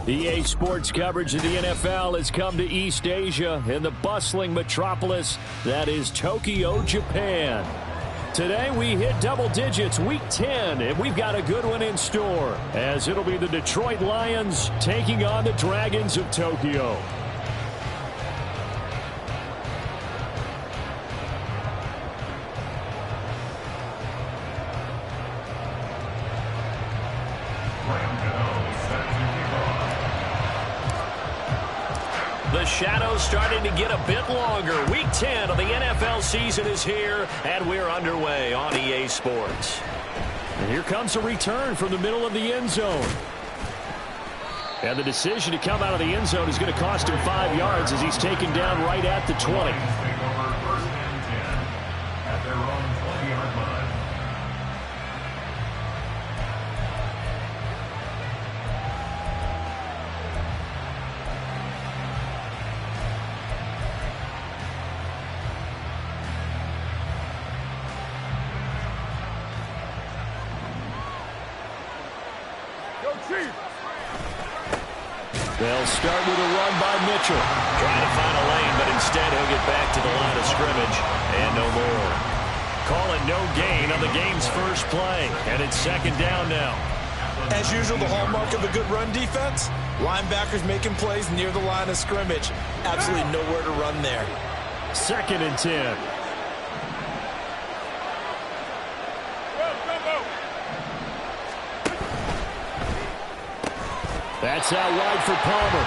EA Sports coverage of the NFL has come to East Asia in the bustling metropolis that is Tokyo, Japan. Today we hit double digits, week 10, and we've got a good one in store, as it'll be the Detroit Lions taking on the Dragons of Tokyo. The shadow's starting to get a bit longer. Week 10 of the NFL season is here, and we're underway on EA Sports. And here comes a return from the middle of the end zone. And the decision to come out of the end zone is going to cost him 5 yards as he's taken down right at the 20. They'll start with a run by Mitchell. Trying to find a lane, but instead he'll get back to the line of scrimmage and no more. Call it no gain on the game's first play, and it's second down now. As usual, the hallmark of a good run defense, linebackers making plays near the line of scrimmage. Absolutely nowhere to run there. 2nd and 10. That's out wide for Palmer.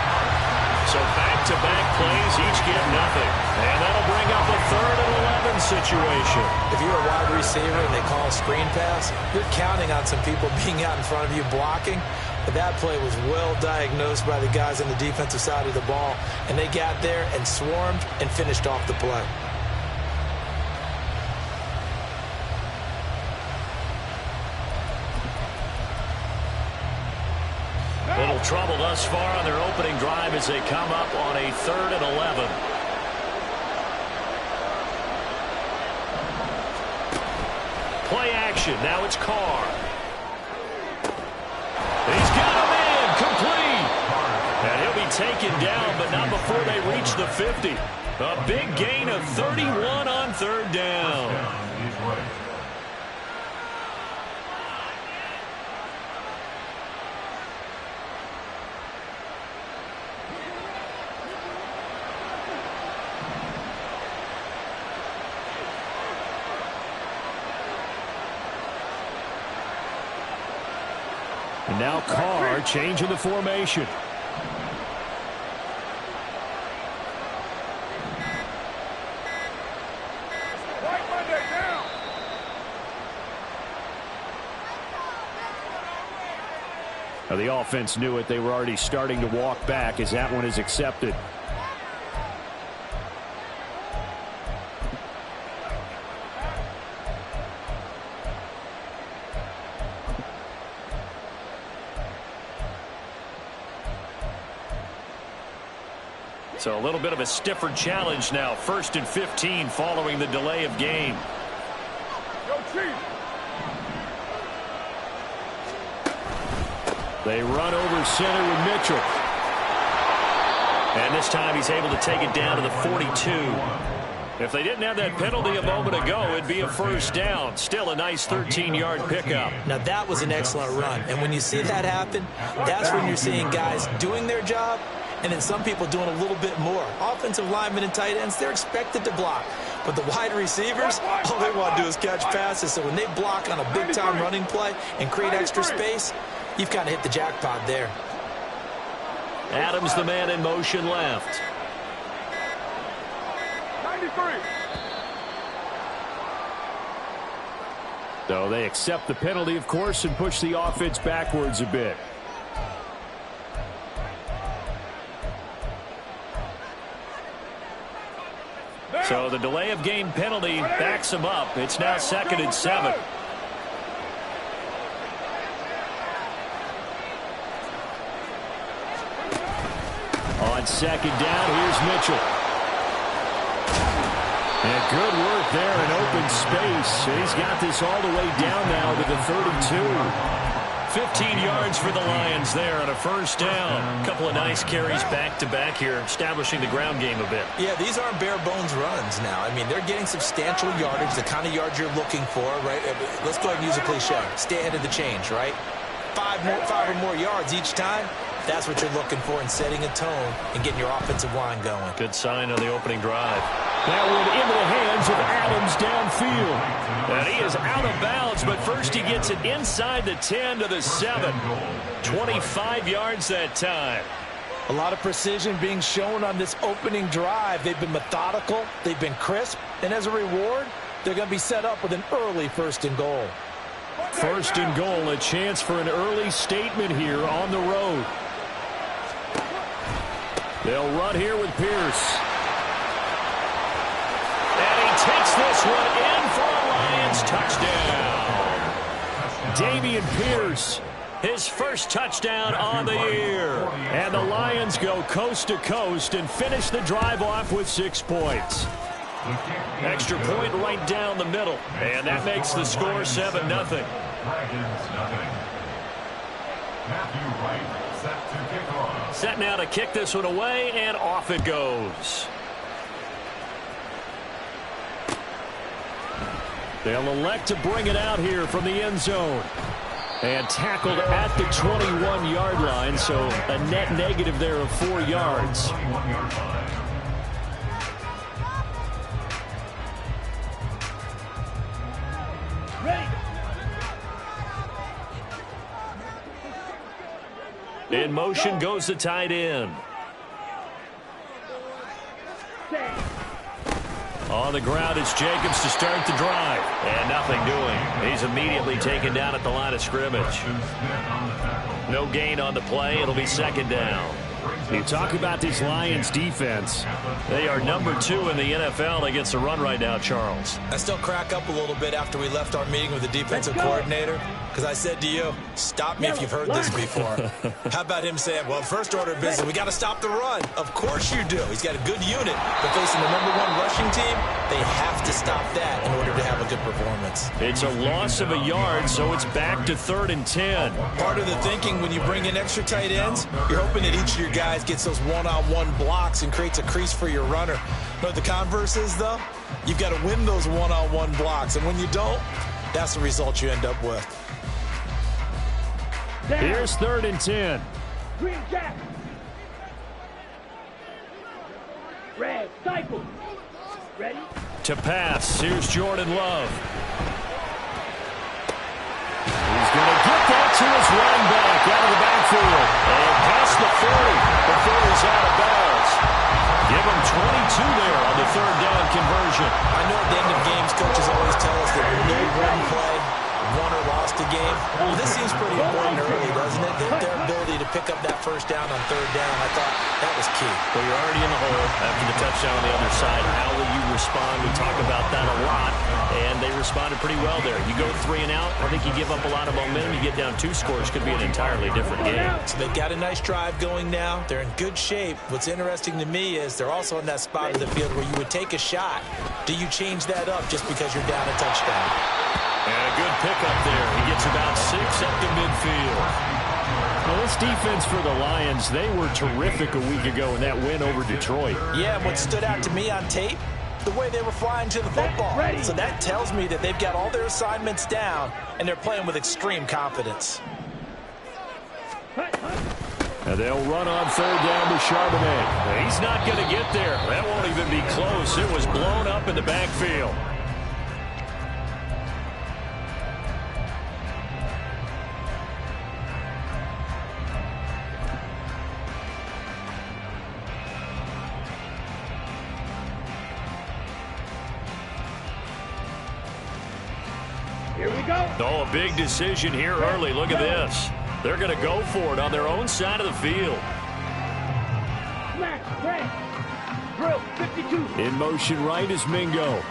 So back-to-back plays, each get nothing. And that'll bring up a 3rd and 11 situation. If you're a wide receiver and they call a screen pass, you're counting on some people being out in front of you blocking. But that play was well diagnosed by the guys on the defensive side of the ball. And they got there and swarmed and finished off the play. Little trouble thus far on their opening drive as they come up on a 3rd and 11. Play action. Now it's Carr. He's got him in. Complete. And he'll be taken down, but not before they reach the 50. A big gain of 31 on 3rd down. And now Carr changing the formation. Now the offense knew it. They were already starting to walk back as that one is accepted. So a little bit of a stiffer challenge now. 1st and 15 following the delay of game. They run over center with Mitchell. And this time he's able to take it down to the 42. If they didn't have that penalty a moment ago, it'd be a 1st down. Still a nice 13-yard pickup. Now that was an excellent run. And when you see that happen, that's when you're seeing guys doing their job and then some people doing a little bit more. Offensive linemen and tight ends, they're expected to block. But the wide receivers, all they want to do is catch passes. So when they block on a big-time running play and create extra space, you've kind of hit the jackpot there. Adams, the man in motion left. 93. So they accept the penalty, of course, and push the offense backwards a bit. So the delay of game penalty backs him up. It's now 2nd and 7. On 2nd down, here's Mitchell. And good work there in open space. He's got this all the way down now to the 32. 15 yards for the Lions there on a first down. A couple of nice carries back-to-back here, establishing the ground game a bit. Yeah, these aren't bare-bones runs now. I mean, they're getting substantial yardage, the kind of yards you're looking for, right? Let's go ahead and use a cliche. Stay ahead of the change, right? Five or more yards each time. That's what you're looking for in setting a tone and getting your offensive line going. Good sign on the opening drive. That one into the hands of Adams downfield. And he is out of bounds, but first he gets it inside the 10 to the 7. 25 yards that time. A lot of precision being shown on this opening drive. They've been methodical, they've been crisp, and as a reward, they're going to be set up with an early 1st and goal. 1st and goal, a chance for an early statement here on the road. They'll run here with Pierce. And he takes this one in for a Lions touchdown. Dameon Pierce, his first touchdown on the year. And the Lions go coast to coast and finish the drive off with 6 points. Extra point right down the middle. And that makes the score 7-0. Set now to kick this one away, and off it goes. They'll elect to bring it out here from the end zone. And tackled at the 21-yard line, so a net negative there of 4 yards. In motion goes the tight end. On the ground is Jacobs to start the drive. And nothing doing. He's immediately taken down at the line of scrimmage. No gain on the play. It'll be 2nd down. You talk about this Lions defense. They are number 2 in the NFL against the run right now, Charles. I still crack up a little bit after we left our meeting with the defensive coordinator, because I said to you, stop me if you've heard this before. How about him saying, well, first order of business, we got to stop the run. Of course you do. He's got a good unit, but facing the #1 rushing team, they have to stop that in order to have a good performance. It's a loss of a yard, so it's back to 3rd and 10. Part of the thinking when you bring in extra tight ends, you're hoping that each of your guys gets those one-on-one blocks and creates a crease for your runner. But the converse is, though, you've got to win those one-on-one blocks. And when you don't, that's the result you end up with. Here's 3rd and 10. Green Jack. Red cycle. Ready? To pass. Here's Jordan Love. He's going to get that to his running back out of the backfield. And past the 40 before he's out of bounds. Give him 22 there on the 3rd down conversion. I know at the end of games, coaches always tell us that no one play, won or lost a game. Well, this seems pretty important early, doesn't it? Their ability to pick up that 1st down on 3rd down, I thought that was key. Well, you're already in the hole after the touchdown on the other side. How will you respond? We talk about that a lot, and they responded pretty well there. You go 3 and out, I think you give up a lot of momentum. You get down 2 scores, could be an entirely different game. So they've got a nice drive going now. They're in good shape. What's interesting to me is they're also in that spot of the field where you would take a shot. Do you change that up just because you're down a touchdown? And a good pickup there. He gets about 6 up to midfield. Well, this defense for the Lions, they were terrific a week ago in that win over Detroit. Yeah, and what stood out to me on tape, the way they were flying to the football. So that tells me that they've got all their assignments down, and they're playing with extreme confidence. And they'll run on 3rd down to Charbonnet. He's not going to get there. That won't even be close. It was blown up in the backfield. Here we go. Oh, a big decision here early. Look at this. They're going to go for it on their own side of the field. Smash, red. Drill, 52. In motion right is Mingo.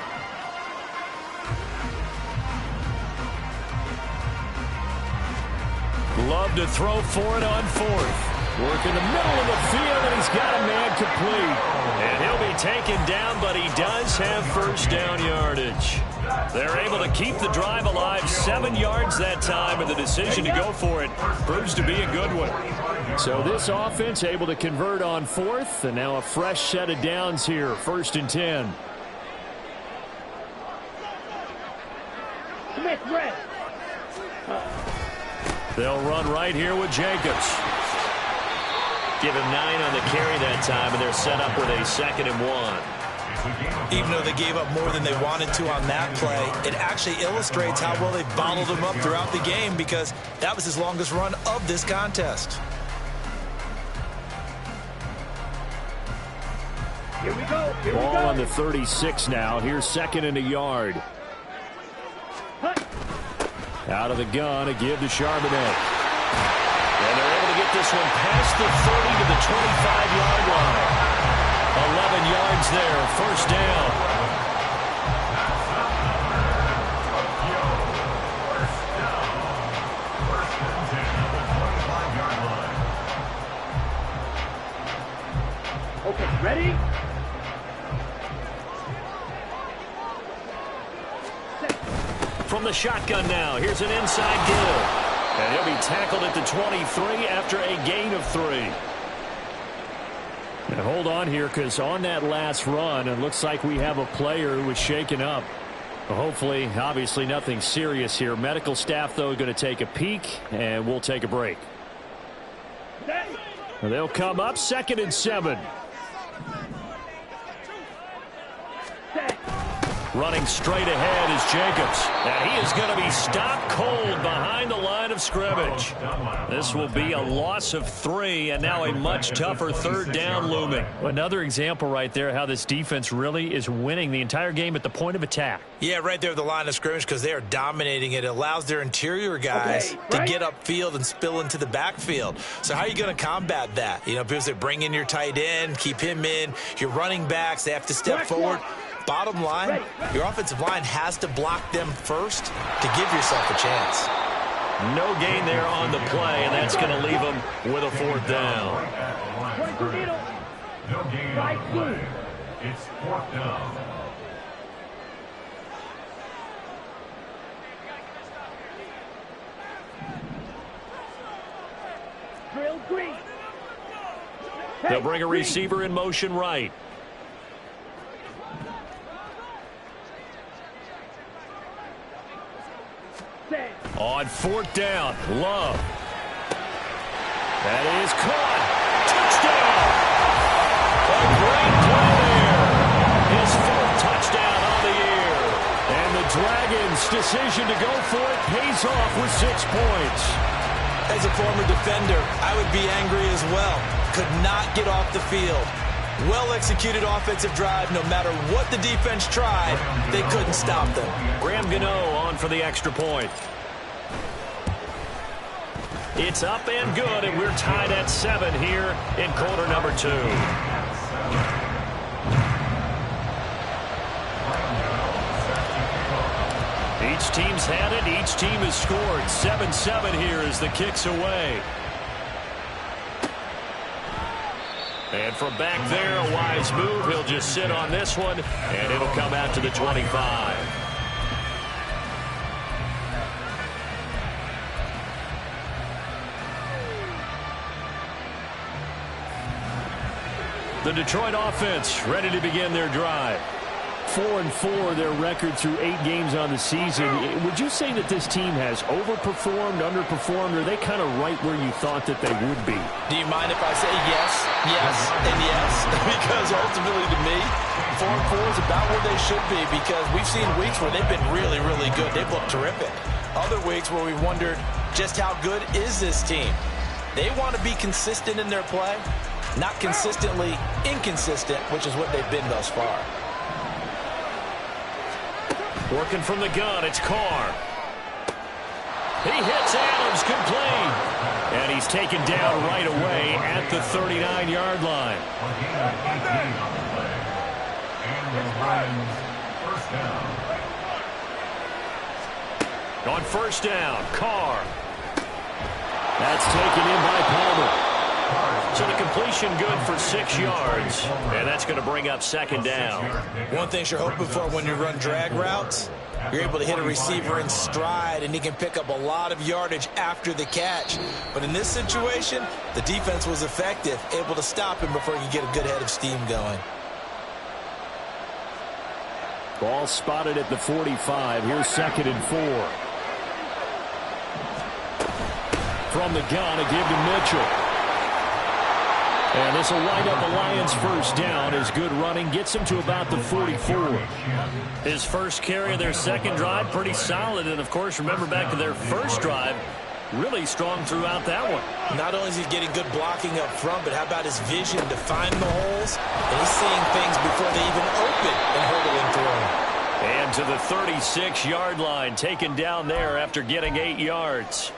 Love to throw for it on 4th. Working the middle of the field, and he's got a man complete. And he'll be taken down, but he does have first down yardage. They're able to keep the drive alive, 7 yards that time, and the decision to go for it proves to be a good one. So this offense able to convert on 4th, and now a fresh set of downs here, 1st and 10. Smith, red. They'll run right here with Jacobs. Give him 9 on the carry that time, and they're set up with a 2nd and 1. Even though they gave up more than they wanted to on that play, it actually illustrates how well they bottled him up throughout the game, because that was his longest run of this contest. Here we go. Here we Ball go. on the 36 now. Here's 2nd and a yard. Hut. Out of the gun, a give to Charbonnet. And they're able to get this one past the 30 to the 25-yard line. 11 yards there, first down. Okay, ready? From the shotgun now, here's an inside give. And he'll be tackled at the 23 after a gain of 3. And hold on here, because on that last run, it looks like we have a player who was shaken up. Hopefully, obviously nothing serious here. Medical staff, though, going to take a peek, and we'll take a break. They'll come up 2nd and 7. Running straight ahead is Jacobs. And he is going to be stopped cold behind the line of scrimmage. This will be a loss of 3, and now a much tougher 3rd down looming. Another example right there how this defense really is winning the entire game at the point of attack. Yeah, right there at the line of scrimmage, because they are dominating it. It allows their interior guys to get upfield and spill into the backfield. So how are you going to combat that? You know, because they bring in your tight end, keep him in. Your running backs, they have to step forward. Bottom line, your offensive line has to block them first to give yourself a chance. No gain there on the play, and that's going to leave them with a 4th down. No gain on the play. It's 4th down. Drill green. They'll bring a receiver in motion right. On 4th down, Love. That is caught. Touchdown! A great play there. His 4th touchdown on the year. And the Dragons' decision to go for it pays off with 6 points. As a former defender, I would be angry as well. Could not get off the field. Well-executed offensive drive. No matter what the defense tried, they couldn't stop them. Graham Gano on for the extra point. It's up and good, and we're tied at 7 here in quarter number 2. Each team's had it. Each team has scored. 7-7 here as the kick's away. And from back there, a wise move. He'll just sit on this one, and it'll come out to the 25. The Detroit offense ready to begin their drive. 4-4 their record through 8 games on the season. Would you say that this team has overperformed, underperformed, or are they kind of right where you thought that they would be? Do you mind if I say yes, yes, and yes? Because ultimately to me, 4-4 is about where they should be, because we've seen weeks where they've been really, really good. They've looked terrific. Other weeks where we wondered just how good is this team. They want to be consistent in their play, not consistently inconsistent, which is what they've been thus far. Working from the gun, it's Carr. He hits Adams complete. And he's taken down right away at the 39-yard line. On 1st down, Carr. That's taken in by Palmer. So the completion good for 6 yards. And that's going to bring up second down. One thing you're hoping for when you run drag routes, you're able to hit a receiver in stride, and he can pick up a lot of yardage after the catch. But in this situation, the defense was effective, able to stop him before he could get a good head of steam going. Ball spotted at the 45. Here's 2nd and 4. From the gun, a give to Mitchell. And this will wind up the Lions' first down as good running gets him to about the 44. His first carry of their second drive, pretty solid. And, of course, remember back to their first drive, really strong throughout that one. Not only is he getting good blocking up front, but how about his vision to find the holes? And he's seeing things before they even open and hurdling through them. And to the 36-yard line, taken down there after getting 8 yards.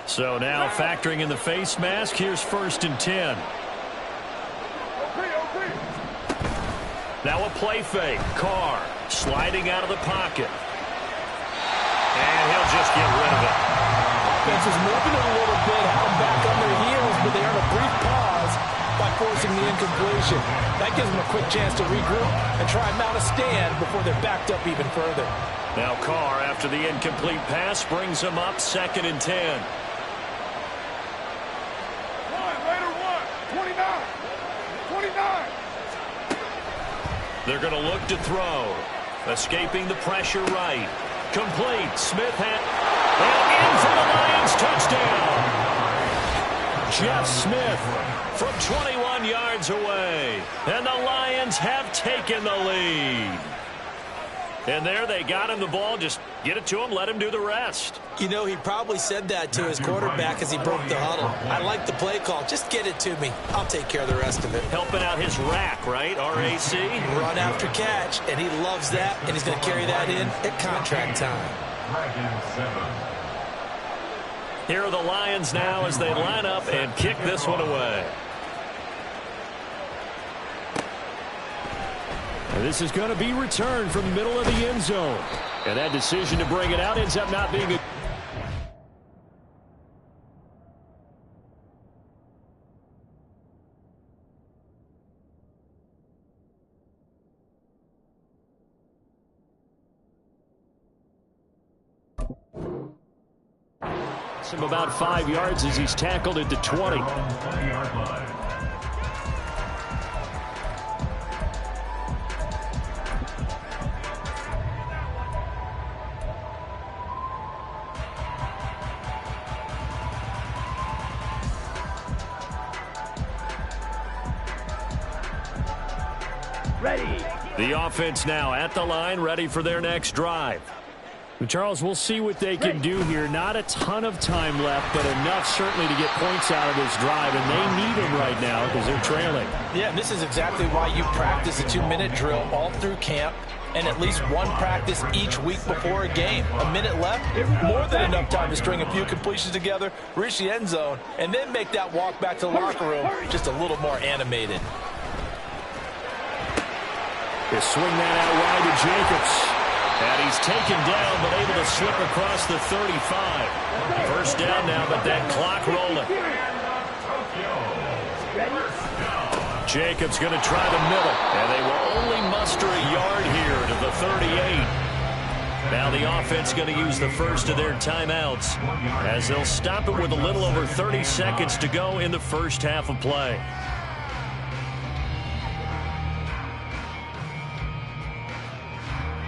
So now factoring in the face mask, here's 1st and 10. Now a play fake. Carr sliding out of the pocket. And he'll just get rid of it. Offense is moving it a little bit, have them back on their heels, but they earn a brief pause by forcing the incompletion. That gives them a quick chance to regroup and try and mount a stand before they're backed up even further. Now Carr, after the incomplete pass, brings him up 2nd and 10. They're going to look to throw. Escaping the pressure right. Complete. Smith and in for the Lions. Touchdown. Jeff Smith from 21 yards away. And the Lions have taken the lead. And there they got him the ball. Just get it to him. Let him do the rest. You know, he probably said that to his quarterback as he broke the huddle. I like the play call. Just get it to me. I'll take care of the rest of it. Helping out his rack, right? R-A-C. Run after catch, and he loves that, and he's going to carry that in at contract time. Here are the Lions now as they line up and kick this one away. And this is going to be returned from the middle of the end zone. And that decision to bring it out ends up not being a... Some about 5 yards as he's tackled at the 20. Ready. The offense now at the line, ready for their next drive. Charles, we'll see what they can do here. Not a ton of time left, but enough certainly to get points out of this drive, and they need them right now because they're trailing. Yeah, and this is exactly why you practice a 2-minute drill all through camp and at least one practice each week before a game. A minute left, more than enough time to string a few completions together, reach the end zone, and then make that walk back to the locker room just a little more animated. They swing that out wide to Jacobs. And he's taken down, but able to slip across the 35. First down now, but that clock rolling. Jacobs going to try the middle, and they will only muster a yard here to the 38. Now the offense going to use the first of their timeouts as they'll stop it with a little over 30 seconds to go in the first half of play.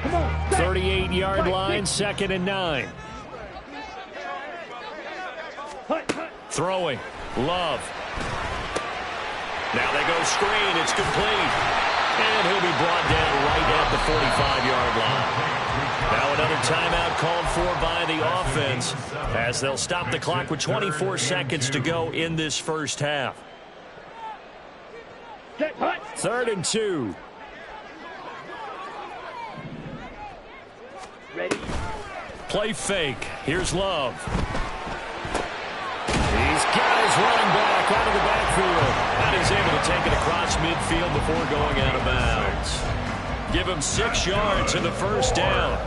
Come on. 38-yard line, 2nd and 9. Throwing. Love. Now they go screen. It's complete. And he'll be brought down right at the 45-yard line. Now another timeout called for by the offense as they'll stop the clock with 24 seconds to go in this first half. 3rd and 2. Ready. Play fake. Here's Love. He's got his running back out of the backfield. And he's able to take it across midfield before going out of bounds. Give him 6 yards in the first down.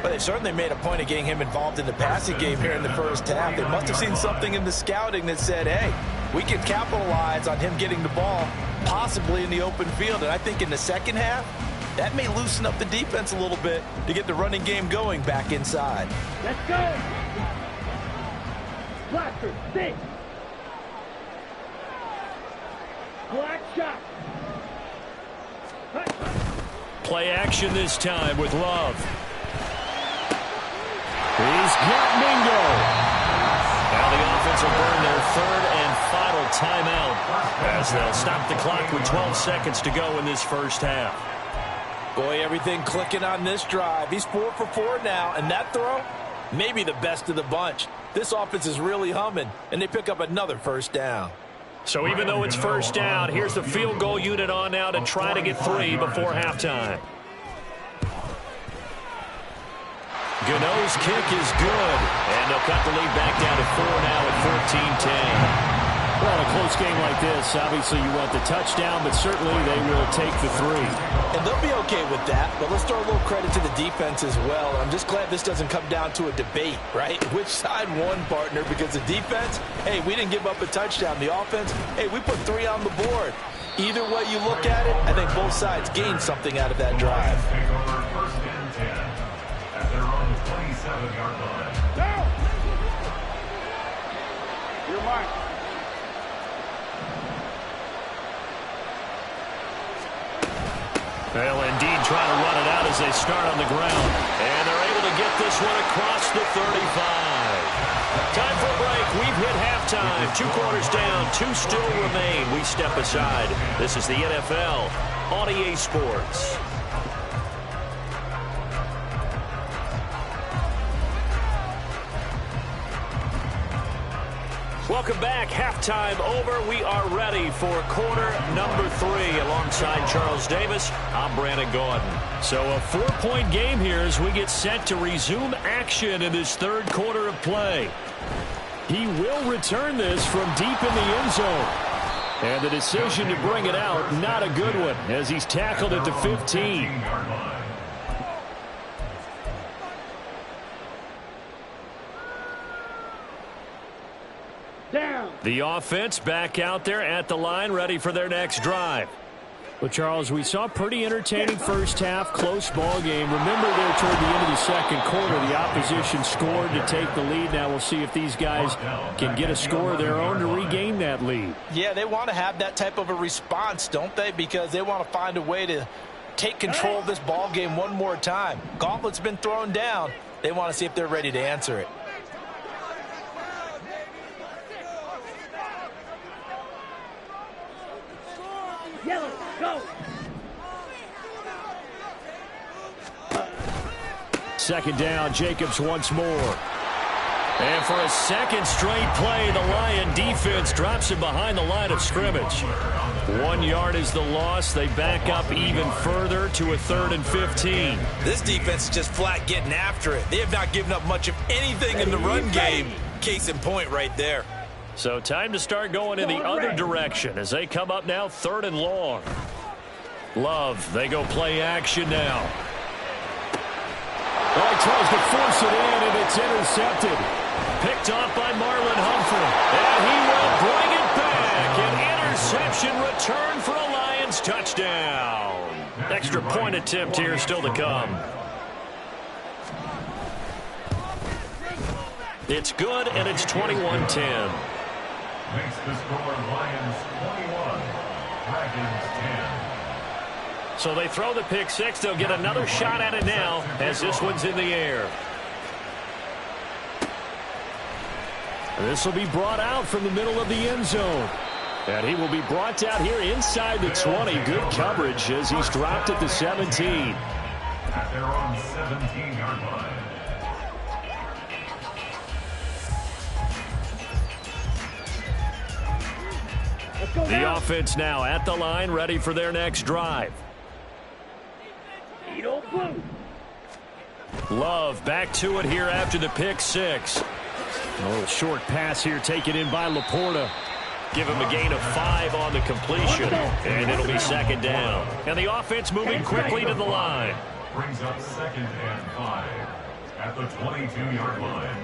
But they've certainly made a point of getting him involved in the passing game here in the first half. They must have seen something in the scouting that said, hey, we can capitalize on him getting the ball, possibly in the open field. And I think in the second half, that may loosen up the defense a little bit to get the running game going back inside. Let's go. Blaster, 6. Black shot. Play action this time with Love. He's got Mingo. Now the offense will burn their 3rd and final timeout as they'll stop the clock with 12 seconds to go in this first half. Boy, everything clicking on this drive. He's 4 for 4 now, and that throw, maybe the best of the bunch. This offense is really humming, and they pick up another first down. So even though it's first down, here's the field goal unit on now to try to get 3 before halftime. Gano's kick is good, and they'll cut the lead back down to 4 now at 14-10. Well, in a close game like this, obviously you want the touchdown, but certainly they will take the 3. And they'll be okay with that, but let's throw a little credit to the defense as well. I'm just glad this doesn't come down to a debate, right? Which side won, partner? Because the defense, hey, we didn't give up a touchdown. The offense, hey, we put 3 on the board. Either way you look at it, I think both sides gained something out of that drive. Take over 1st and 10 at their own 27-yard line. Go. Your mark. They'll indeed try to run it out as they start on the ground. And they're able to get this one across the 35. Time for a break. We've hit halftime. 2 quarters down. 2 still remain. We step aside. This is the NFL on EA Sports. Welcome back. Halftime over. We are ready for quarter number 3. Alongside Charles Davis, I'm Brandon Gordon. So a 4-point game here as we get set to resume action in this 3rd quarter of play. He will return this from deep in the end zone. And the decision to bring it out, not a good one, as he's tackled at the 15. Down. The offense back out there at the line, ready for their next drive. Well, Charles, we saw a pretty entertaining first half, close ball game. Remember there toward the end of the second quarter, the opposition scored to take the lead. Now we'll see if these guys can get a score of their own to regain that lead. Yeah, they want to have that type of a response, don't they? Because they want to find a way to take control of this ball game one more time. Gauntlet's been thrown down. They want to see if they're ready to answer it. Yellow. Go. Second down, Jacobs once more. And for a second straight play, the Lion defense drops him behind the line of scrimmage. 1 yard is the loss. They back up even further to a 3rd and 15. This defense is just flat getting after it. They have not given up much of anything in the run game. Case in point right there. So time to start going in the other direction as they come up now 3rd and long. Love, they go play action now. Well, he tries to force it in, and it's intercepted. Picked off by Marlon Humphrey. And he will bring it back. An interception return for a Lions touchdown. Extra point attempt here still to come. It's good, and it's 21-10. Makes the score Lions 21, Dragons 10. So they throw the pick 6. They'll get another shot at it now as this one's in the air. This will be brought out from the middle of the end zone. And he will be brought out here inside the 20. Good coverage as he's dropped at the 17. At their own 17-yard line. The offense now at the line, ready for their next drive. Love back to it here after the pick 6. A little short pass here taken in by Laporta. Give him a gain of 5 on the completion, and it'll be second down. And the offense moving quickly to the line. Brings up 2nd and 5 at the 22-yard line.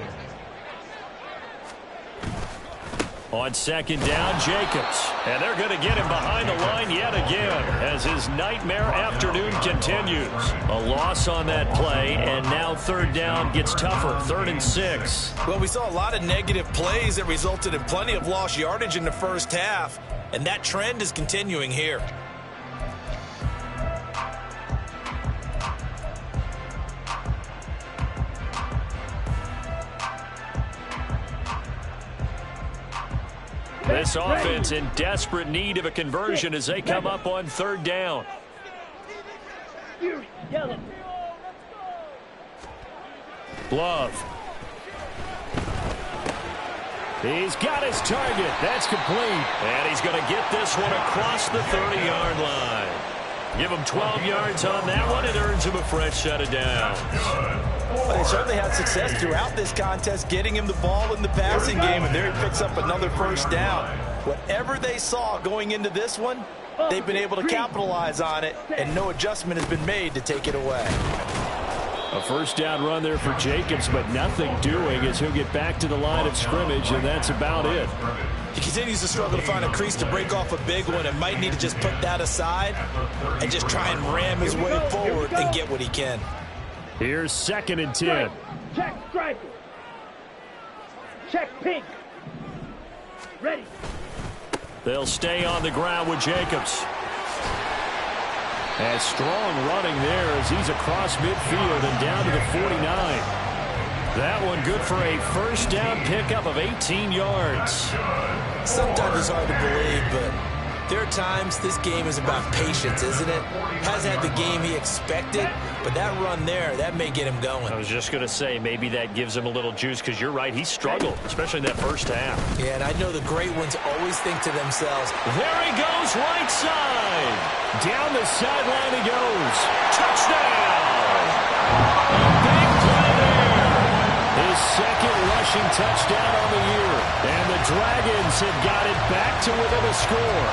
On second down, Jacobs. And they're going to get him behind the line yet again as his nightmare afternoon continues. A loss on that play, and now third down gets tougher. 3rd and 6. Well, we saw a lot of negative plays that resulted in plenty of lost yardage in the first half, and that trend is continuing here. This offense in desperate need of a conversion as they come up on 3rd down. Yellow. Love. He's got his target. That's complete. And he's going to get this one across the 30-yard line. Give him 12 yards on that one. It earns him a fresh set of downs. Well, they certainly had success throughout this contest getting him the ball in the passing game, and there he picks up another first down. Whatever they saw going into this one, they've been able to capitalize on it, and no adjustment has been made to take it away. A first down run there for Jacobs, but nothing doing as he'll get back to the line of scrimmage, and that's about it. He continues to struggle to find a crease to break off a big one and might need to just put that aside and just try and ram his way forward and get what he can. Here's 2nd and 10. Check striker. Check pink. Ready. They'll stay on the ground with Jacobs. And strong running there as he's across midfield and down to the 49. That one good for a first down pickup of 18 yards. Sometimes it's hard to believe, but there are times this game is about patience, isn't it? Hasn't had the game he expected, but that run there, that may get him going. I was just going to say, maybe that gives him a little juice, because you're right, he struggled, especially in that first half. Yeah, and I know the great ones always think to themselves, there he goes, right side. Down the sideline he goes. Touchdown! Big play there. His 2nd rushing touchdown on the year. And the Dragons have got it back to within a score.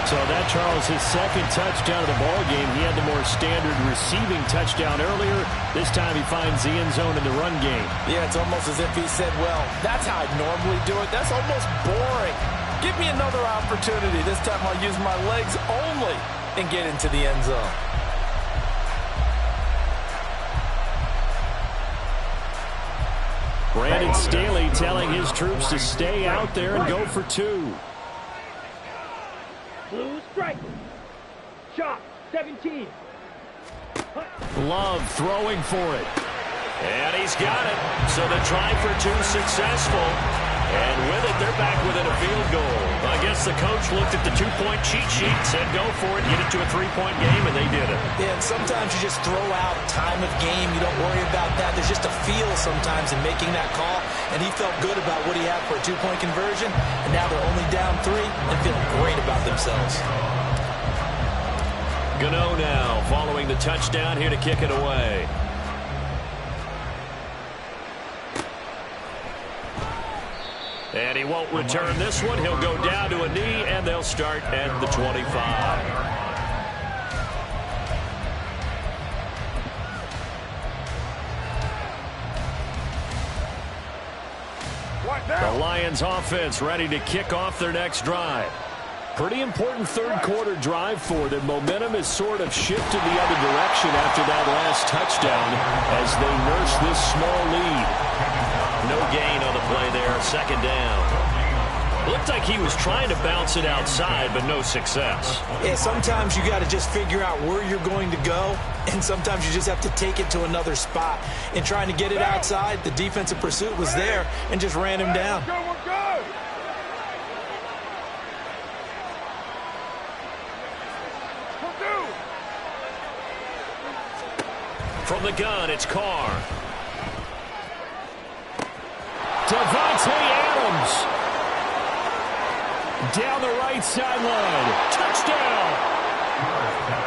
So that, Charles, his 2nd touchdown of the ball game. He had the more standard receiving touchdown earlier. This time he finds the end zone in the run game. Yeah, it's almost as if he said, well, that's how I normally do it. That's almost boring. Give me another opportunity. This time I'll use my legs only and get into the end zone. Brandon Staley telling his troops to stay out there and go for 2. Blue striker. Shot. 17. Love throwing for it. And he's got it. So the try for 2 successful. And with it, they're back within a field goal. I guess the coach looked at the 2-point cheat sheet, said go for it, get it to a 3-point game, and they did it. Yeah, and sometimes you just throw out time of game. You don't worry about that. There's just a feel sometimes in making that call, and he felt good about what he had for a 2-point conversion, and now they're only down 3 and feeling great about themselves. Gano now following the touchdown here to kick it away. And he won't return this one. He'll go down to a knee, and they'll start at the 25. The Lions offense ready to kick off their next drive. Pretty important 3rd quarter drive for them. Momentum has sort of shifted the other direction after that last touchdown as they nurse this small lead. No gain on the play there, 2nd down. Looked like he was trying to bounce it outside, but no success. Yeah, sometimes you got to just figure out where you're going to go, and sometimes you just have to take it to another spot. In trying to get it outside, the defensive pursuit was there and just ran him down. From the gun, it's Carr. Davante Adams. Down the right sideline. Touchdown.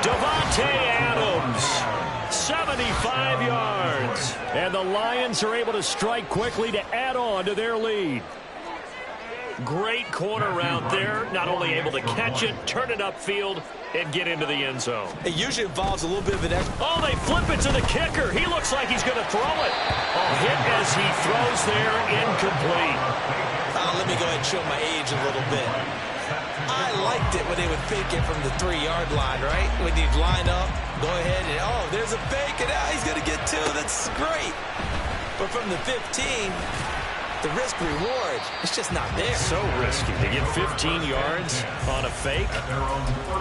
Davante Adams. 75 yards. And the Lions are able to strike quickly to add on to their lead. Great corner route there. Not only able to catch it, turn it upfield, and get into the end zone. It usually involves a little bit of an extra. Oh, they flip it to the kicker. He looks like he's going to throw it. A hit as he throws there, incomplete. Let me go ahead and show my age a little bit. I liked it when they would fake it from the 3-yard line, right? When you'd line up, go ahead, and oh, there's a fake, and now he's going to get 2. That's great. But from the 15, the risk-reward, it's just not there. So risky to get 15 yards on a fake.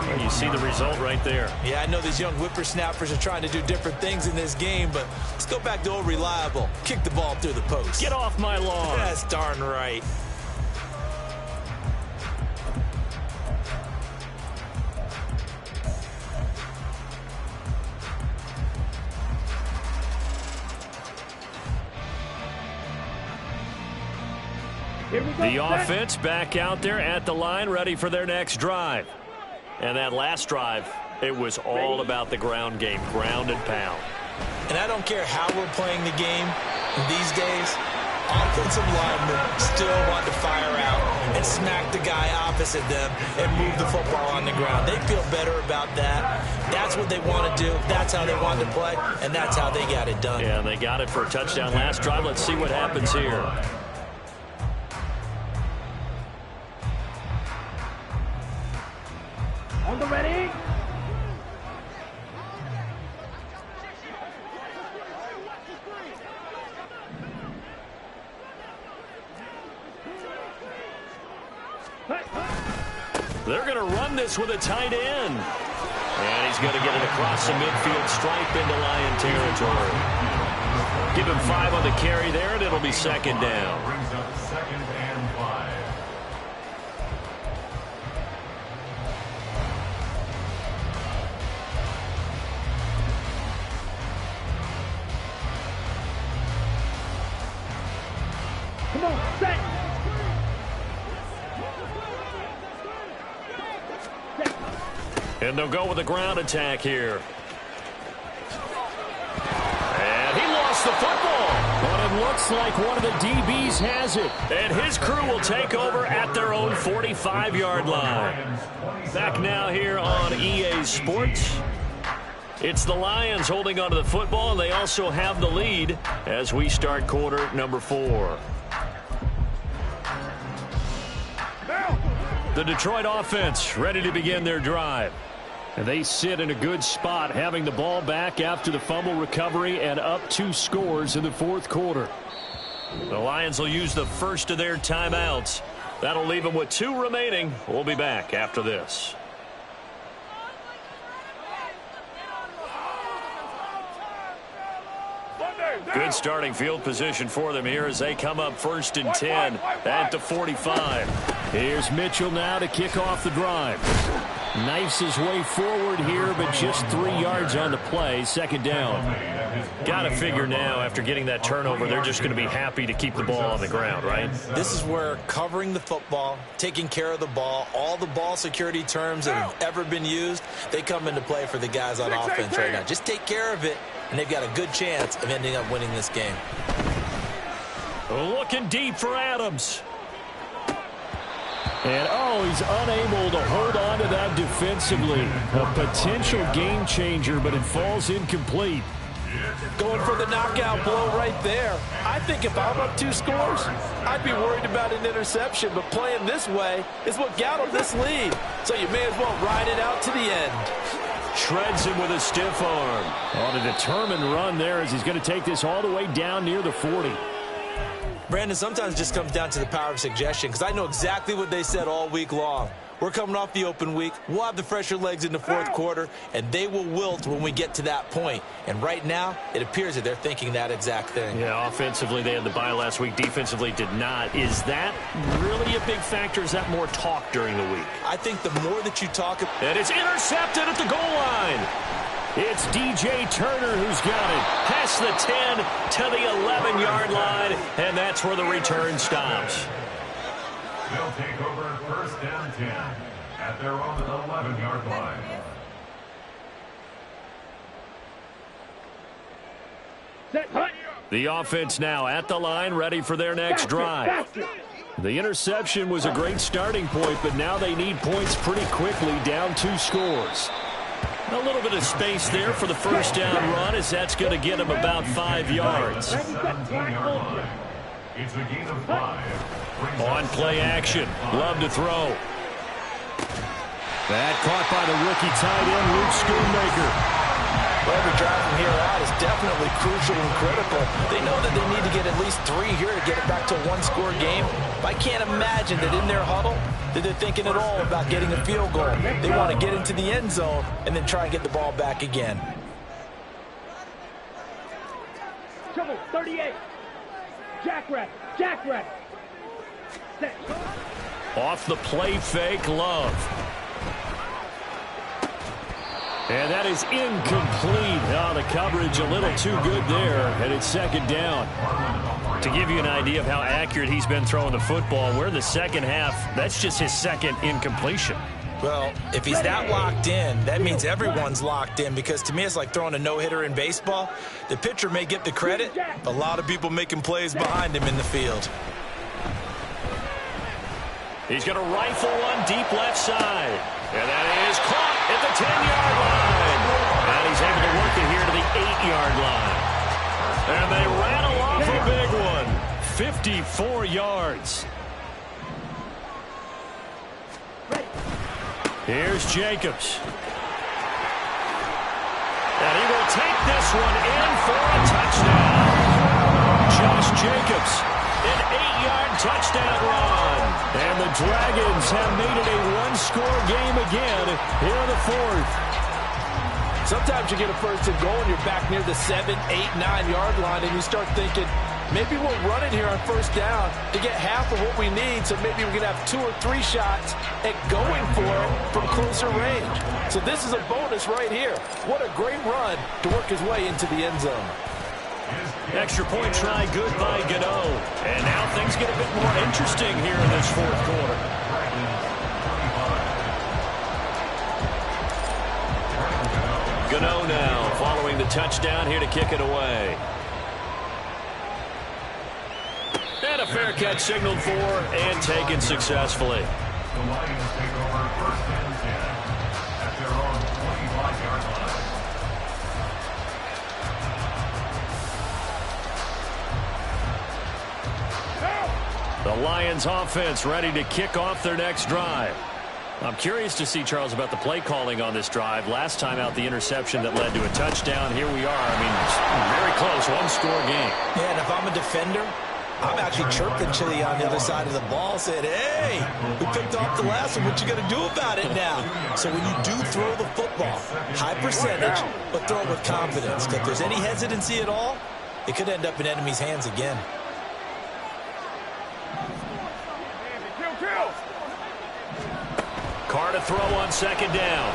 And you see the result right there. Yeah, I know these young whippersnappers are trying to do different things in this game, but let's go back to old reliable. Kick the ball through the post. Get off my lawn. That's darn right. The offense back out there at the line, ready for their next drive. And that last drive, it was all about the ground game, ground and pound. And I don't care how we're playing the game these days, offensive linemen still want to fire out and smack the guy opposite them and move the football on the ground. They feel better about that. That's what they want to do. That's how they want to play, and that's how they got it done. Yeah, and they got it for a touchdown last drive. Let's see what happens here. On the ready. They're going to run this with a tight end. And he's going to get it across the midfield stripe into Lion territory. Give him 5 on the carry there, and it'll be second down. Brings up 2nd and 5. Come on, set. And they'll go with a ground attack here. And he lost the football. But it looks like one of the DBs has it. And his crew will take over at their own 45-yard line. Back now here on EA Sports. It's the Lions holding onto the football, and they also have the lead as we start quarter number 4. The Detroit offense ready to begin their drive. And they sit in a good spot, having the ball back after the fumble recovery and up 2 scores in the 4th quarter. The Lions will use the first of their timeouts. That'll leave them with 2 remaining. We'll be back after this. Good starting field position for them here as they come up 1st and 10 at the 45. Here's Mitchell now to kick off the drive. Knifes his way forward here, but just 3 yards on the play. Second down. Got to figure now, after getting that turnover, they're just going to be happy to keep the ball on the ground, right? This is where covering the football, taking care of the ball, all the ball security terms that have ever been used, they come into play for the guys on offense right now. Just take care of it, and they've got a good chance of ending up winning this game. Looking deep for Adams. And, oh, he's unable to hold on to that defensively. A potential game changer, but it falls incomplete. Going for the knockout blow right there. I think if I'm up 2 scores, I'd be worried about an interception, but playing this way is what got him this lead. So you may as well ride it out to the end. Shreds him with a stiff arm. On a determined run there as he's going to take this all the way down near the 40. Brandon, sometimes it just comes down to the power of suggestion, because I know exactly what they said all week long. We're coming off the open week. We'll have the fresher legs in the 4th quarter, and they will wilt when we get to that point. And right now, it appears that they're thinking that exact thing. Yeah, offensively, they had the bye last week. Defensively, did not. Is that really a big factor? Is that more talk during the week? I think the more that you talk... And it's intercepted at the goal line. It's DJ Turner who's got it. Past the 10 to the 11-yard line, and that's where the return stops. They'll take over 1st and 10 at their own 11-yard line. Set, hut. The offense now at the line, ready for their next drive. The interception was a great starting point, but now they need points pretty quickly, down 2 scores. A little bit of space there for the first down run, as that's going to get them about 5 yards. It's a gain of 5. On play action, Love to throw. That caught by the rookie tight end, Luke Schoonmaker. Well, every drive from here out is definitely crucial and critical. They know that they need to get at least 3 here to get it back to a 1-score game. But I can't imagine that in their huddle that they're thinking at all about getting a field goal. They want to get into the end zone and then try and get the ball back again. Trouble, 38. Jackrabbit, Jackrabbit. Set. Off the play fake, Love. And that is incomplete. Oh, the coverage a little too good there, and it's second down. To give you an idea of how accurate he's been throwing the football, we're in the second half. That's just his second incompletion. Well, if he's that locked in, that means everyone's locked in, because to me it's like throwing a no-hitter in baseball. The pitcher may get the credit, a lot of people making plays behind him in the field. He's going to rifle one deep left side. And that is caught at the 10-yard line. And he's able to work it here to the 8-yard line. And they rattle off a big one. 54 yards. Here's Jacobs. And he will take this one in for a touchdown. Josh Jacobs, an 8-yard touchdown run. And the Dragons have made it a 1-score game again here in the 4th. Sometimes you get a first and goal and you're back near the 7, 8, 9-yard line, and you start thinking, maybe we'll run it here on first down to get half of what we need, so maybe we can have 2 or 3 shots at going for it from closer range. So this is a bonus right here. What a great run to work his way into the end zone. Extra point try good by Gano. And now things get a bit more interesting here in this 4th quarter. Gano now following the touchdown here to kick it away. And a fair catch signaled for and taken successfully. The Lions take over first and 10 at their own 25-yard line. The Lions offense ready to kick off their next drive. I'm curious to see, Charles, about the play calling on this drive. Last time out, the interception that led to a touchdown. Here we are. I mean, very close, 1-score game. Yeah, and if I'm a defender, I'm actually chirping Chili on the other side of the ball, saying, hey, we picked off the last one. What you going to do about it now? So when you do throw the football, high percentage, but throw it with confidence. If there's any hesitancy at all, it could end up in enemy's hands again. Carr to throw on second down.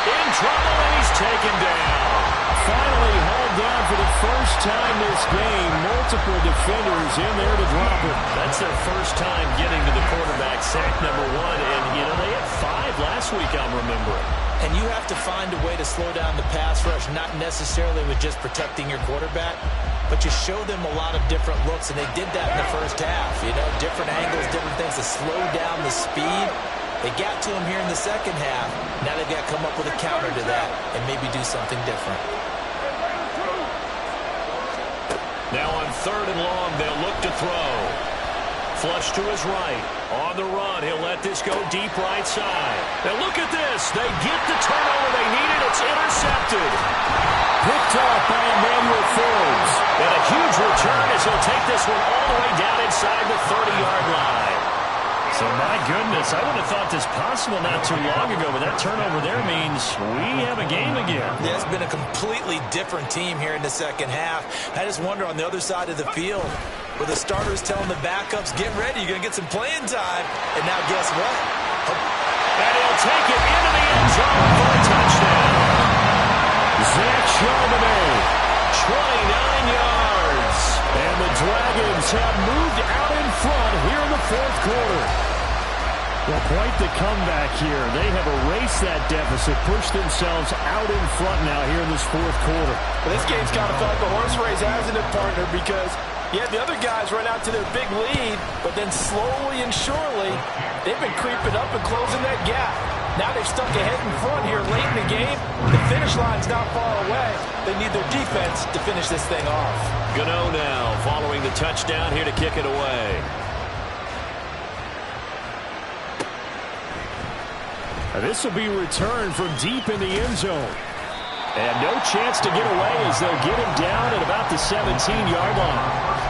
In trouble, and he's taken down. Finally hauled down for the first time this game. Multiple defenders in there to drop him. That's their first time getting to the quarterback, sack number 1. And, you know, they had 5 last week, I'm remembering. And you have to find a way to slow down the pass rush, not necessarily with just protecting your quarterback, but you show them a lot of different looks, and they did that in the first half. You know, different angles, different things to slow down the speed. They got to him here in the second half. Now they've got to come up with a counter to that and maybe do something different. Now on 3rd and long, they'll look to throw. Flush to his right. On the run, he'll let this go deep right side. Now look at this. They get the turnover they needed. It's intercepted. Picked up by Emmanuel Forbes. And a huge return as he'll take this one all the way down inside the 30-yard line. So, my goodness, I wouldn't have thought this possible not too long ago, but that turnover there means we have a game again. Yeah, it's been a completely different team here in the second half. I just wonder on the other side of the field, where the starters telling the backups, get ready, you're going to get some playing time. And now guess what? And he'll take it into the end zone for a touchdown. Zach Charbonnet, 29 yards. And the Dragons have moved out in front here in the 4th quarter. Well, quite the comeback here. They have erased that deficit, pushed themselves out in front now here in this 4th quarter. Well, this game's kind of felt like a horse race, hasn't it, partner? Because Yeah, the other guys run out to their big lead, but then slowly and surely, they've been creeping up and closing that gap. Now they've stuck ahead in front here late in the game. The finish line's not far away. They need their defense to finish this thing off. Gano now following the touchdown here to kick it away. This will be returned from deep in the end zone. And no chance to get away as they'll get him down at about the 17-yard line.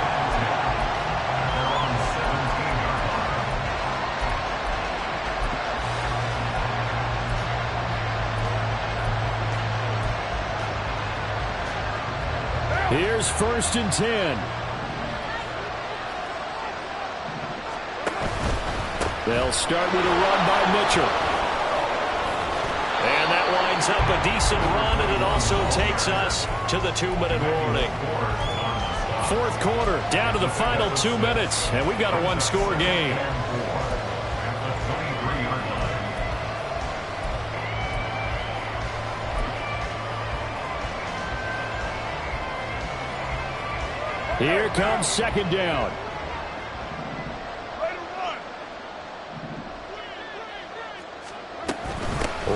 Here's 1st and 10. They'll start with a run by Mitchell. And that winds up a decent run, and it also takes us to the 2-minute warning. 4th quarter, down to the final 2 minutes, and we've got a one-score game. Here comes 2nd down.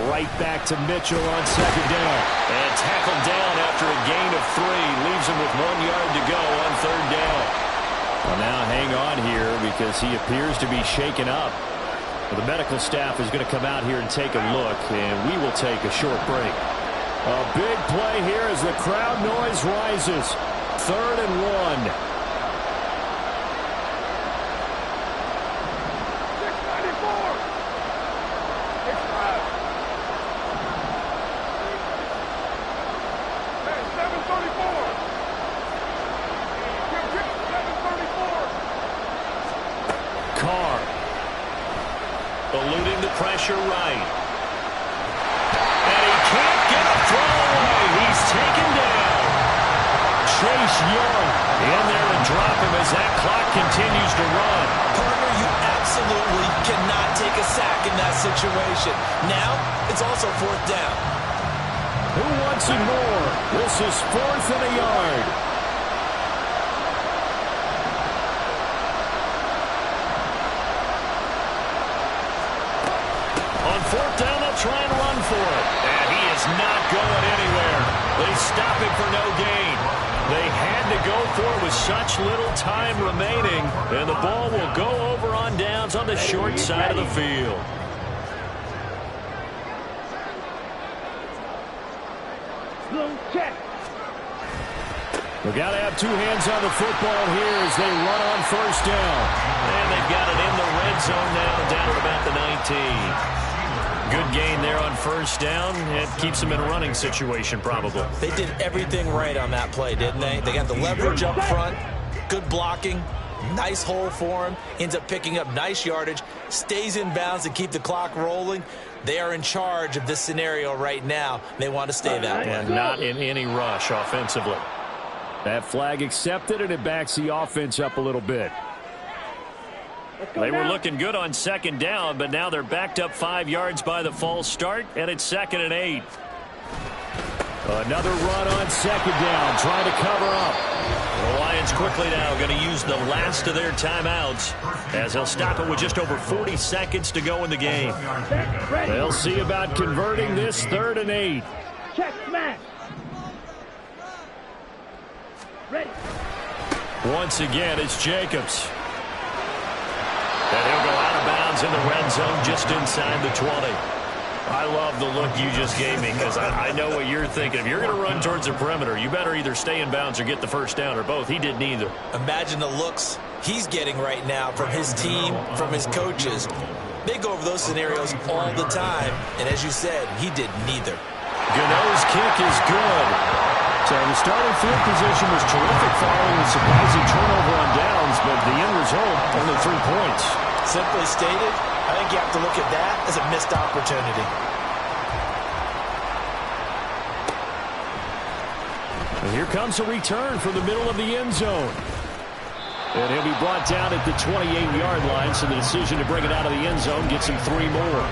Right back to Mitchell on 2nd down. And tackled down after a gain of 3. Leaves him with 1 yard to go on 3rd down. Well, now hang on here because he appears to be shaken up. Well, the medical staff is going to come out here and take a look, and we will take a short break. A big play here as the crowd noise rises. 3rd and 1. Eluding the pressure right. And he can't get a throw away. He's taken down. Chase Young in there to drop him as that clock continues to run. Partner, you absolutely cannot take a sack in that situation. Now, it's also 4th down. Who wants it more? This is 4th and a yard. On 4th down, they'll try and run for it. And he is not going anywhere. They stop him for no gain. They had to go for it with such little time remaining. And the ball will go over on downs on the short side of the field. Check. We've got to have 2 hands on the football here as they run on 1st down. And they've got it in the red zone now, down at about the 19. Good gain there on 1st down. It keeps them in a running situation, probably. They did everything right on that play, didn't they? They got the leverage up front, good blocking, nice hole for him, ends up picking up nice yardage, stays in bounds to keep the clock rolling. They are in charge of this scenario right now. They want to stay that way. And not in any rush offensively. That flag accepted, and it backs the offense up a little bit. They were looking good on 2nd down, but now they're backed up 5 yards by the false start, and it's 2nd and 8. Another run on 2nd down, trying to cover up. The Lions quickly now going to use the last of their timeouts as they'll stop it with just over 40 seconds to go in the game. They'll see about converting this 3rd and 8. Check, smash. Ready. Once again, it's Jacobs. And he'll go out of bounds in the red zone just inside the 20. I love the look you just gave me because I know what you're thinking. If you're going to run towards the perimeter, you better either stay in bounds or get the 1st down or both. He did neither. Imagine the looks he's getting right now from his team, from his coaches. They go over those scenarios all the time, and as you said, he did neither. Gano's kick is good. So the starting field position was terrific following a surprising turnover on downs, but the end result, only 3 points. Simply stated, I think you have to look at that as a missed opportunity. And here comes a return from the middle of the end zone. And he'll be brought down at the 28-yard line, so the decision to bring it out of the end zone gets him 3 more.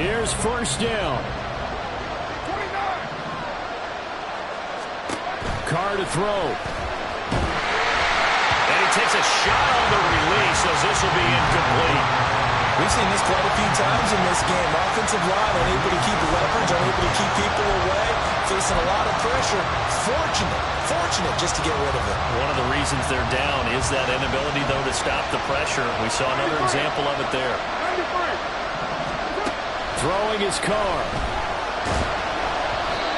Here's first down. Carr to throw. And he takes a shot on the release as this will be incomplete. We've seen this quite a few times in this game. Offensive line unable to keep leverage, unable to keep people away, facing a lot of pressure. Fortunate just to get rid of it. One of the reasons they're down is that inability, though, to stop the pressure. We saw another example of it there. Throwing his Carr.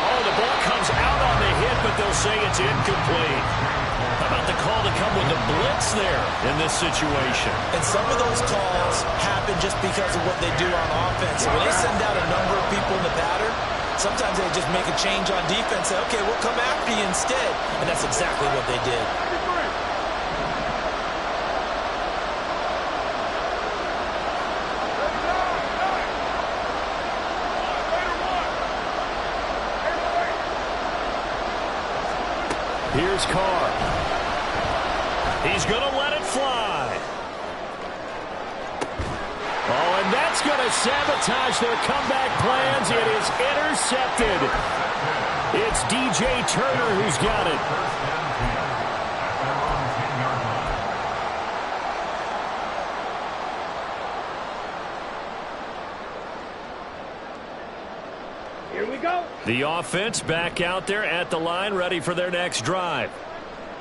Oh, the ball comes out on the hit, but they'll say it's incomplete. How about the call to come with the blitz there in this situation? And some of those calls happen just because of what they do on offense. So when they send out a number of people in the pattern, sometimes they just make a change on defense. Say, okay, we'll come after you instead. And that's exactly what they did. Here's Carr. He's going to let it fly. Oh, and that's going to sabotage their comeback plans. It is intercepted. It's DJ Turner who's got it. Here we go. The offense back out there at the line, ready for their next drive.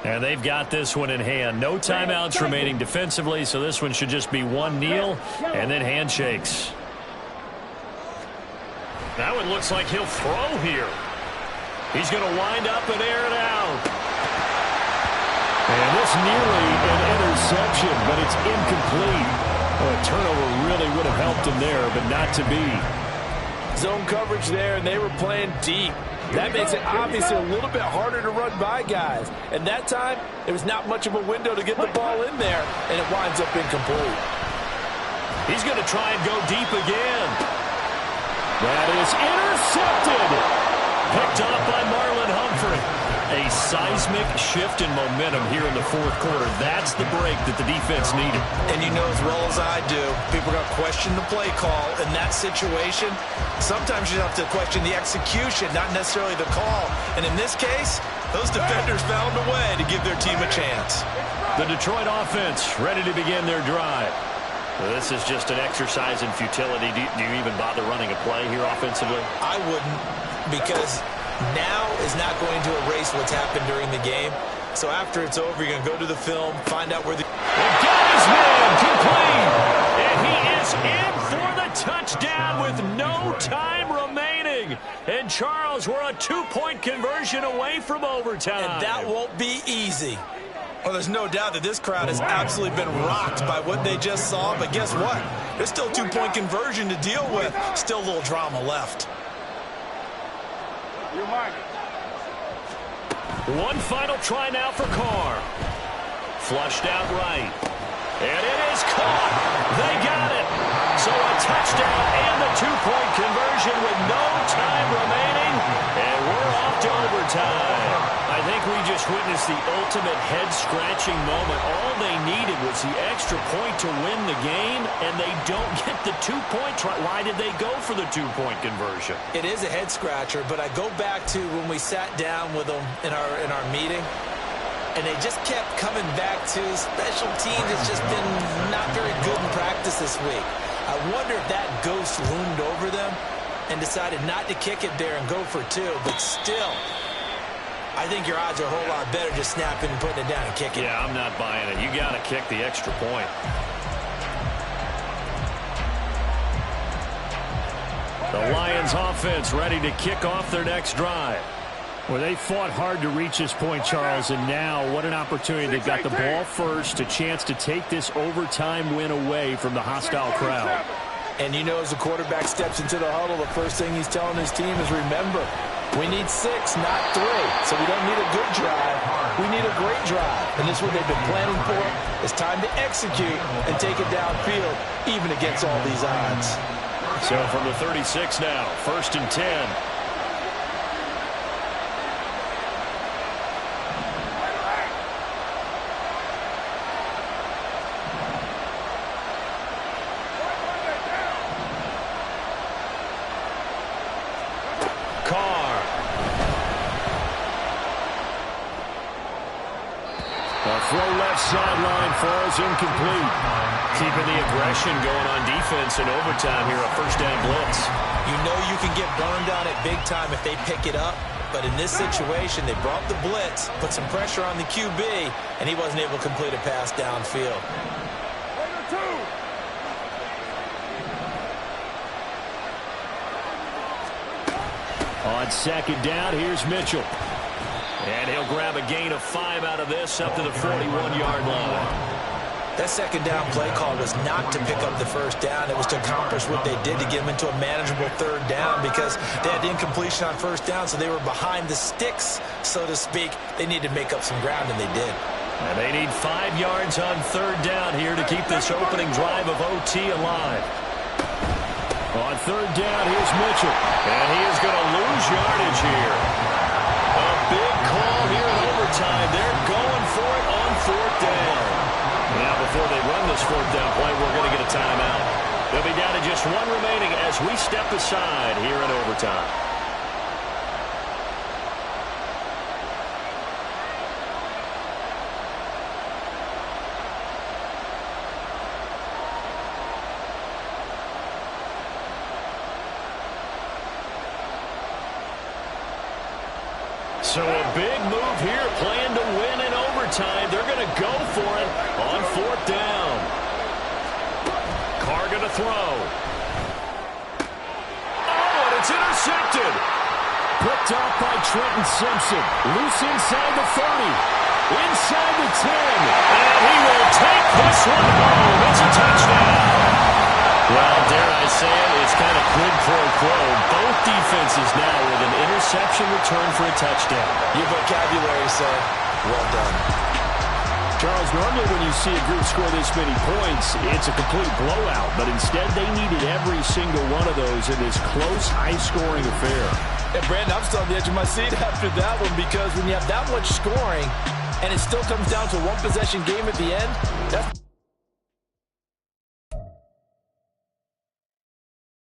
And they've got this one in hand. No timeouts remaining defensively, so this one should just be one kneel and then handshakes. That one looks like he'll throw here. He's going to wind up and air it out. And this nearly an interception, but it's incomplete. Well, a turnover really would have helped him there, but not to be. Zone coverage there, and they were playing deep. That makes it obviously a little bit harder to run by guys. And that time, there was not much of a window to get the ball in there, and it winds up incomplete. He's going to try and go deep again. That is intercepted. Picked off by Marlon Humphrey. A seismic shift in momentum here in the fourth quarter. That's the break that the defense needed. And you know as well as I do, people are going to question the play call in that situation. Sometimes you have to question the execution, not necessarily the call. And in this case, those defenders found a way to give their team a chance. The Detroit offense ready to begin their drive. This is just an exercise in futility. Do you even bother running a play here offensively? I wouldn't, because now is not going to erase what's happened during the game. So after it's over, you're going to go to the film, find out where the... Got his man complete. And he is in for the touchdown with no time remaining. And Charles, we're a two-point conversion away from overtime. And that won't be easy. Well, there's no doubt that this crowd has absolutely been rocked by what they just saw. But guess what? There's still a two-point conversion to deal with. Still a little drama left. One final try now for Carr. Flushed out right. And it is caught. They got it. So a touchdown and the two-point conversion with no time remaining. And we're off to overtime. I think we just witnessed the ultimate head-scratching moment. All they needed was the extra point to win the game, and they don't get the two-point try. Why did they go for the two-point conversion? It is a head-scratcher, but I go back to when we sat down with them in our meeting, and they just kept coming back to special teams. It's just been not very good in practice this week. I wonder if that ghost loomed over them and decided not to kick it there and go for two, but still, I think your odds are a whole lot better just snapping and putting it down and kicking. Yeah, I'm not buying it. You got to kick the extra point. The Lions offense ready to kick off their next drive. Well, they fought hard to reach this point, Charles, and now what an opportunity. They've got the ball first, a chance to take this overtime win away from the hostile crowd. And you know, as the quarterback steps into the huddle, the first thing he's telling his team is, remember, we need 6, not 3. So we don't need a good drive. We need a great drive. And this is what they've been planning for. It's time to execute and take it downfield, even against all these odds. So from the 36 now, 1st and 10. throw left sideline falls incomplete. Keeping the aggression going on defense in overtime here, a first down blitz. You know you can get burned on it big time if they pick it up. But in this situation, they brought the blitz, put some pressure on the QB, and he wasn't able to complete a pass downfield. On second down, here's Mitchell. And he'll grab a gain of 5 out of this up to the 41-yard line. That second down play call was not to pick up the first down. It was to accomplish what they did to get them into a manageable third down because they had incompletion on first down, so they were behind the sticks, so to speak. They needed to make up some ground, and they did. And they need 5 yards on third down here to keep this opening drive of OT alive. On third down, here's Mitchell. And he is going to lose yardage here. A big call here in overtime. They're going for it on fourth down. Now, before they run this fourth down play, we're going to get a timeout. They'll be down to just 1 remaining as we step aside here in overtime. So a big move here, playing to win in overtime. They're going to go for it on fourth down. Carr going to throw. Oh, and it's intercepted. Picked off by Trenton Simpson. Loose inside the 30. Inside the 10. And he will take this one home. It's a touchdown. Well, dare I say it, it's kind of quid pro quo. Both defenses now with an interception return for a touchdown. Your vocabulary, sir. Well done. Charles, normally when you see a group score this many points, it's a complete blowout. But instead, they needed every single one of those in this close, high-scoring affair. And, Brandon, I'm still on the edge of my seat after that one because when you have that much scoring and it still comes down to a one-possession game at the end, that's